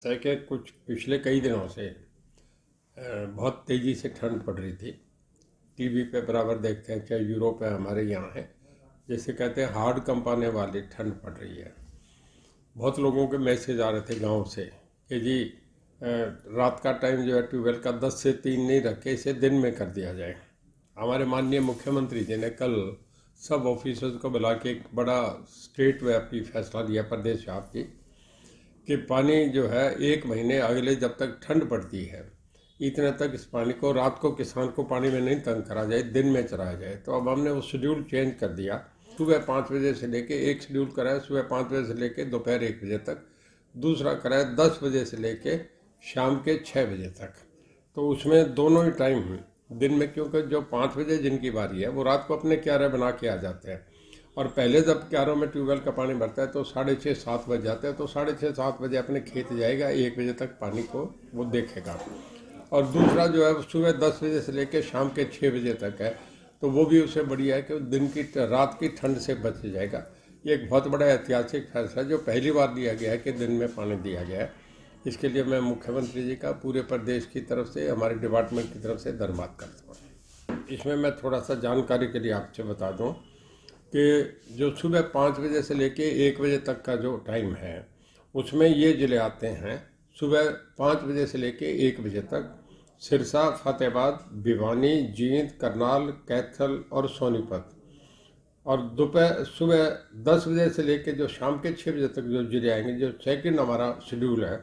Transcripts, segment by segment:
है कि कुछ पिछले कई दिनों से बहुत तेज़ी से ठंड पड़ रही थी। टीवी पे बराबर देखते हैं, चाहे यूरोप है हमारे यहाँ है, जैसे कहते हैं हार्ड कंपाने वाली ठंड पड़ रही है। बहुत लोगों के मैसेज आ रहे थे गांव से कि जी रात का टाइम जो है ट्यूबवेल का 10 से 3 नहीं रख के इसे दिन में कर दिया जाए। हमारे माननीय मुख्यमंत्री जी ने कल सब ऑफिसर्स को बुला के एक बड़ा स्टेट व्यापी फैसला लिया, प्रदेश व्यापी, कि पानी जो है 1 महीने अगले जब तक ठंड पड़ती है इतने तक इस पानी को रात को किसान को पानी में नहीं तंग करा जाए, दिन में चलाया जाए। तो अब हमने वो शेड्यूल चेंज कर दिया। सुबह 5 बजे से लेके एक शेड्यूल कराया, सुबह 5 बजे से लेके दोपहर 1 बजे तक। दूसरा कराया 10 बजे से लेके शाम के 6 बजे तक। तो उसमें दोनों ही टाइम दिन में, क्योंकि जो 5 बजे जिनकी बारी है वो रात को अपने क्यारे बना के आ जाते हैं, और पहले जब क्यारों में ट्यूबवेल का पानी भरता है तो 6:30-7 बज जाते हैं। तो 6:30-7 बजे अपने खेत जाएगा, 1 बजे तक पानी को वो देखेगा। और दूसरा जो है सुबह 10 बजे से लेकर शाम के 6 बजे तक है, तो वो भी उससे बढ़िया है कि दिन की रात की ठंड से बच जाएगा। ये एक बहुत बड़ा ऐतिहासिक फैसला है जो पहली बार लिया गया है कि दिन में पानी दिया गया है। इसके लिए मैं मुख्यमंत्री जी का पूरे प्रदेश की तरफ से, हमारे डिपार्टमेंट की तरफ से धन्यवाद करता हूँ। इसमें मैं थोड़ा सा जानकारी के लिए आपसे बता दूँ कि जो सुबह 5 बजे से लेके 1 बजे तक का जो टाइम है उसमें ये ज़िले आते हैं। सुबह 5 बजे से लेके 1 बजे तक सिरसा, फतेहाबाद, भिवानी, जींद, करनाल, कैथल और सोनीपत। और दोपहर सुबह 10 बजे से लेके जो शाम के 6 बजे तक जो ज़िले आएंगे, जो सेकंड हमारा शेड्यूल है,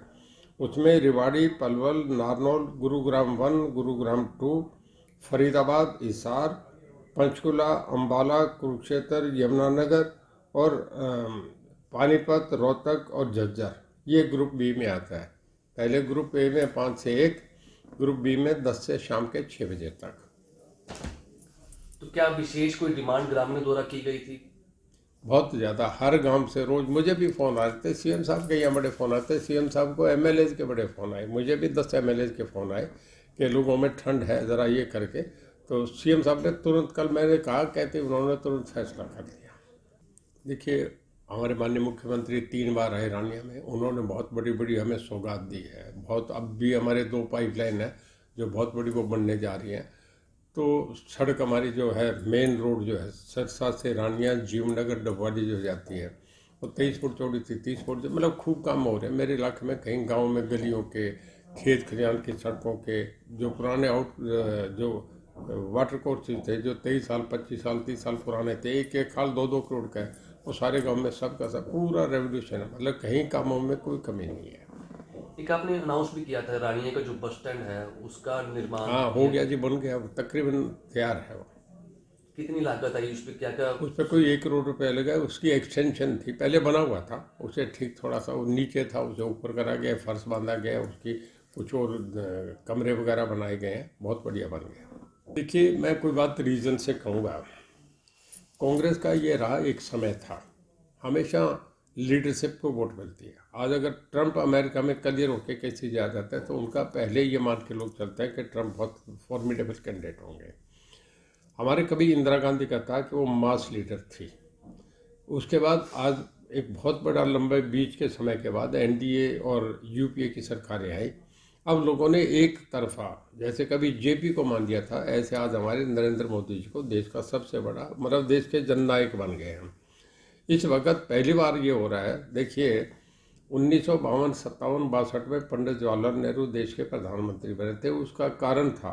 उसमें रेवाड़ी, पलवल, नारनौल, गुरुग्राम 1, गुरुग्राम 2, फरीदाबाद, हिसार, पंचकुला, अम्बाला, कुरुक्षेत्र, यमुनानगर और पानीपत, रोहतक और झज्जर, ये ग्रुप बी में आता है। पहले ग्रुप ए में 5 से 1, ग्रुप बी में 10 से शाम के 6 बजे तक। तो क्या विशेष कोई डिमांड ग्रामीणों द्वारा की गई थी? बहुत ज़्यादा, हर गांव से रोज़ मुझे भी फ़ोन आ रहे थे। सीएम साहब के यहाँ बड़े फ़ोन आते, सीएम साहब को एमएलए के बड़े फ़ोन आए, मुझे भी 10 एमएलए के फ़ोन आए कि लोगों में ठंड है, ज़रा ये करके। तो सीएम साहब ने तुरंत, कल मैंने कहा कहते, उन्होंने तुरंत फैसला कर लिया। देखिए, हमारे माननीय मुख्यमंत्री 3 बार आए रानिया में, उन्होंने बहुत बड़ी बड़ी हमें सौगात दी है। बहुत, अब भी हमारे 2 पाइपलाइन है जो बहुत बड़ी वो बनने जा रही हैं। तो सड़क हमारी जो है, मेन रोड जो है सिरसा से रानिया, जीवनगर, डबवाली जो जाती है, वो 23 फुट चौड़ी थी, 30 फुट, मतलब खूब काम हो रहे हैं मेरे इलाके में। कहीं गांव में गलियों के, खेत खलिहान की सड़कों के, जो पुराने जो वाटर कोर्स थे जो 23 साल, 25 साल, 30 साल पुराने थे, एक एक खाल 2-2 करोड़ का है, वो सारे गांव में सबका सब पूरा रेवोल्यूशन है। मतलब कहीं कामों में कोई कमी नहीं है। एक आपने अनाउंस भी किया था रानिया का जो बस स्टैंड है उसका निर्माण हाँ, हो गया जी, बन गया, तकरीबन तैयार है वो। कितनी लागत आई उस पर, क्या क्या? उस पर कोई 1 करोड़ रुपए लगा। उसकी एक्सटेंशन थी, पहले बना हुआ था, उसे ठीक थोड़ा सा वो नीचे था, उसे ऊपर करा गया, फर्श बांधा गया, उसकी कुछ और कमरे वगैरह बनाए गए हैं, बहुत बढ़िया बन गया। देखिए, मैं कोई बात रीजन से कहूँगा, कांग्रेस का ये रहा एक समय था, हमेशा लीडरशिप को वोट मिलती है। आज अगर ट्रंप अमेरिका में क्लियर होकर कैसे जा जाता है तो उनका पहले ये मान के लोग चलते हैं कि ट्रंप बहुत फॉर्मिडेबल कैंडिडेट होंगे। हमारे कभी इंदिरा गांधी का था कि वो मास लीडर थी। उसके बाद आज एक बहुत बड़ा लंबे बीच के समय के बाद एनडीए और यूपीए की सरकारें आई। अब लोगों ने एक तरफा, जैसे कभी जेपी को मान दिया था, ऐसे आज हमारे नरेंद्र मोदी जी को देश का सबसे बड़ा, मतलब देश के जननायक बन गए हैं। इस वक्त पहली बार ये हो रहा है। देखिए, 1952, 57, 62 में पंडित जवाहरलाल नेहरू देश के प्रधानमंत्री बने थे। उसका कारण था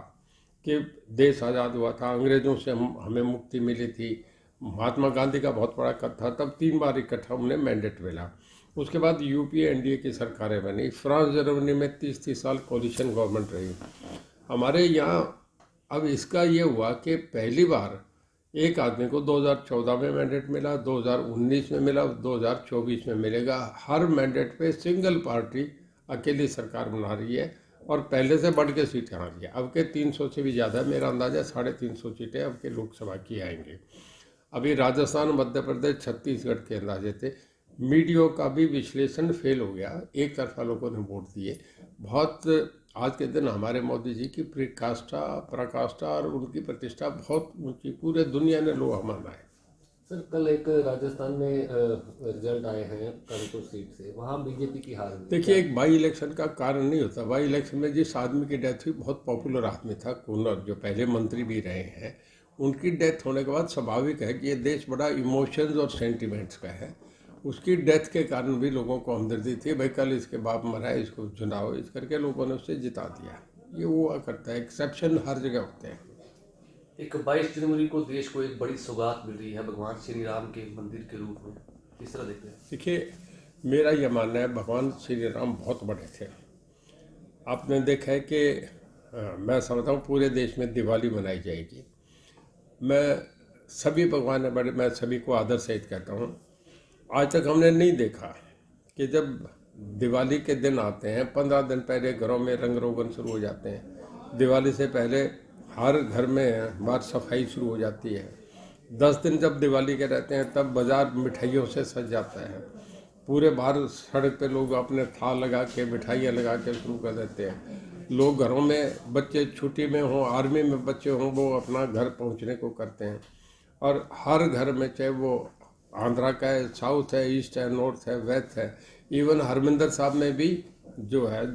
कि देश आज़ाद हुआ था, अंग्रेज़ों से हमें मुक्ति मिली थी। महात्मा गांधी का बहुत बड़ा कद था, तब 3 बार इकट्ठा उन्हें मैंडेट मिला। उसके बाद यूपीए एनडीए की सरकारें बनी। फ्रांस जर्मनी में 30-30 साल कोलिशन गवर्नमेंट रही। हमारे यहाँ अब इसका ये हुआ कि पहली बार एक आदमी को 2014 में मैंडेट मिला, 2019 में मिला, 2024 में मिलेगा। हर मैंडेट पे सिंगल पार्टी अकेली सरकार बना रही है और पहले से बढ़ के सीटें आ रही है। अब के 300 से भी ज़्यादा, मेरा अंदाजा 350 सीटें अब के लोकसभा की आएंगी। अभी राजस्थान, मध्य प्रदेश, छत्तीसगढ़ के अंदाजे थे। मीडिया का भी विश्लेषण फेल हो गया, एक तरफा लोगों ने वोट दिए। बहुत, आज के दिन हमारे मोदी जी की पराकाष्ठा और उनकी प्रतिष्ठा बहुत ऊंची, पूरे दुनिया ने लोहा माना है। सर कल एक राजस्थान में रिजल्ट आए हैं कानपुर सीट से, वहाँ बीजेपी की हार हुई। देखिए, एक बाई इलेक्शन का कारण नहीं होता। बाई इलेक्शन में जिस आदमी की डेथ हुई बहुत पॉपुलर आदमी था, कुन्नर, जो पहले मंत्री भी रहे हैं। उनकी डेथ होने के बाद स्वाभाविक है कि ये देश बड़ा इमोशंस और सेंटिमेंट्स का है। उसकी डेथ के कारण भी लोगों को हमदर्दी थी, भाई कल इसके बाप मरा है, इसको चुनाव, इस करके लोगों ने उसे जिता दिया। ये हुआ करता है, एक्सेप्शन हर जगह होते हैं। एक 22 जनवरी को देश को एक बड़ी सौगात मिल रही है भगवान श्री राम के मंदिर के रूप में, किस तरह देखते हैं? देखिए, मेरा यह मानना है भगवान श्री राम बहुत बड़े थे। आपने देखा है कि मैं समझता हूँ पूरे देश में दिवाली मनाई जाएगी। मैं सभी भगवान है बड़े, मैं सभी को आदर सहित कहता हूँ। आज तक हमने नहीं देखा कि जब दिवाली के दिन आते हैं 15 दिन पहले घरों में रंग रोगन शुरू हो जाते हैं। दिवाली से पहले हर घर में बार सफाई शुरू हो जाती है। 10 दिन जब दिवाली के रहते हैं तब बाजार मिठाइयों से सज जाता है। पूरे बाहर सड़क पे लोग अपने थाल लगा के मिठाइयाँ लगा के शुरू कर देते हैं। लोग घरों में, बच्चे छुट्टी में हों, आर्मी में बच्चे हों, वो अपना घर पहुंचने को करते हैं। और हर घर में, चाहे वो आंध्रा का है, साउथ है, ईस्ट है, नॉर्थ है, वेस्ट है, इवन हरमिंदर साहब में भी जो है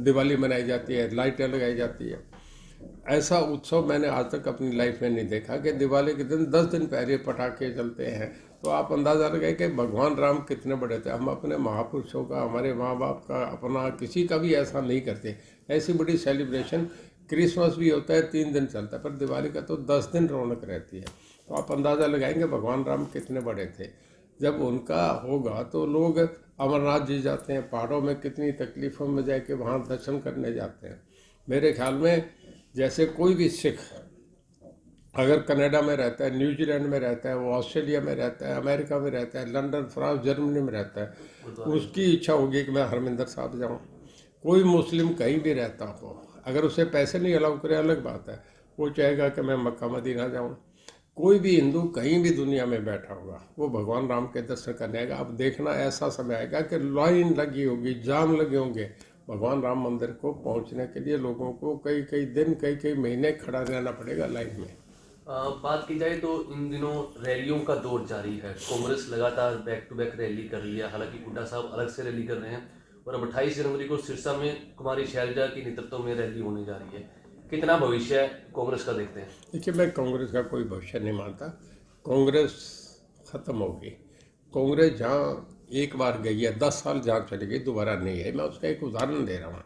दिवाली मनाई जाती है, लाइटें लगाई जाती है। ऐसा उत्सव मैंने आज तक अपनी लाइफ में नहीं देखा कि दिवाली के दिन 10 दिन पहले पटाखे चलते हैं। तो आप अंदाज़ा लगाए कि भगवान राम कितने बड़े थे। हम अपने महापुरुषों का, हमारे माँ बाप का, अपना किसी का भी ऐसा नहीं करते। ऐसी बड़ी सेलिब्रेशन, क्रिसमस भी होता है 3 दिन चलता है, पर दिवाली का तो 10 दिन रौनक रहती है। तो आप अंदाज़ा लगाएंगे भगवान राम कितने बड़े थे। जब उनका होगा तो लोग अमरनाथ जी जाते हैं, पहाड़ों में कितनी तकलीफ़ों में जाके वहाँ दर्शन करने जाते हैं। मेरे ख्याल में जैसे कोई भी सिख अगर कनाडा में रहता है, न्यूजीलैंड में रहता है, वो ऑस्ट्रेलिया में रहता है, अमेरिका में रहता है, लंदन, फ्रांस, जर्मनी में रहता है, उसकी इच्छा होगी कि मैं हरमिंदर साहब जाऊँ। कोई मुस्लिम कहीं भी रहता हो, अगर उसे पैसे नहीं अलाउ करें अलग बात है, वो चाहेगा कि मैं मक्का मदीना जाऊँ। कोई भी हिंदू कहीं भी दुनिया में बैठा होगा, वो भगवान राम के दर्शन करने आएगा। अब देखना ऐसा समय आएगा कि लाइन लगी होगी, जाम लगे होंगे। भगवान राम मंदिर को पहुंचने के लिए लोगों को कई कई दिन, कई कई महीने खड़ा रहना पड़ेगा लाइन में। बात की जाए तो इन दिनों रैलियों का दौर जारी है। कांग्रेस लगातार बैक टू बैक रैली कर रही है, हालांकि हुड्डा साहब अलग से रैली कर रहे हैं, और अब 28 जनवरी को सिरसा में कुमारी शैलजा की नेतृत्व में रैली होने जा रही है। कितना भविष्य है कांग्रेस का, देखते हैं? देखिए, मैं कांग्रेस का कोई भविष्य नहीं मानता। कांग्रेस ख़त्म होगी। कांग्रेस जहाँ एक बार गई है, 10 साल जहाँ चली गई, दोबारा नहीं है। मैं उसका एक उदाहरण दे रहा हूँ।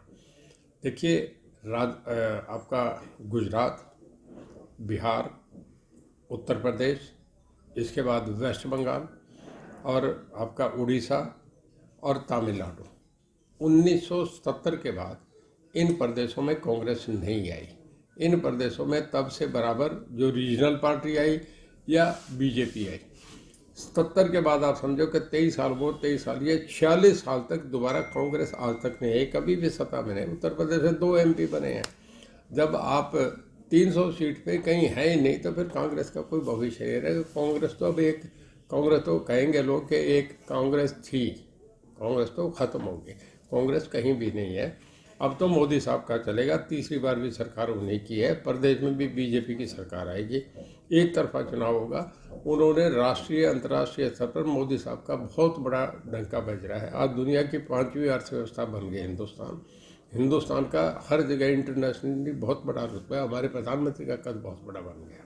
देखिए, आपका गुजरात, बिहार, उत्तर प्रदेश, इसके बाद वेस्ट बंगाल और आपका उड़ीसा और तमिलनाडु, 1970 के बाद इन प्रदेशों में कांग्रेस नहीं आई। इन प्रदेशों में तब से बराबर जो रीजनल पार्टी आई या बीजेपी आई। 77 के बाद आप समझो कि 23 साल वो, 23 साल ये, 46 साल तक दोबारा कांग्रेस आज तक नहीं आई, कभी भी सत्ता में नहीं। उत्तर प्रदेश में 2 MP बने हैं। जब आप 300 सीट पे कहीं है ही नहीं तो फिर कांग्रेस का कोई भविष्य नहीं रहेगा। कांग्रेस तो अब एक, कांग्रेस तो कहेंगे लोग कि एक कांग्रेस थी, कांग्रेस तो ख़त्म हो गई। कांग्रेस कहीं भी नहीं है। अब तो मोदी साहब का चलेगा, तीसरी बार भी सरकार उन्हीं की है। प्रदेश में भी बीजेपी की सरकार आएगी, एक तरफा चुनाव होगा। उन्होंने राष्ट्रीय अंतर्राष्ट्रीय स्तर पर मोदी साहब का बहुत बड़ा डंका बज रहा है। आज दुनिया की 5वीं अर्थव्यवस्था बन गई हिंदुस्तान का हर जगह इंटरनेशनली बहुत बड़ा रुतबा है। हमारे प्रधानमंत्री का कद बहुत बड़ा बन गया।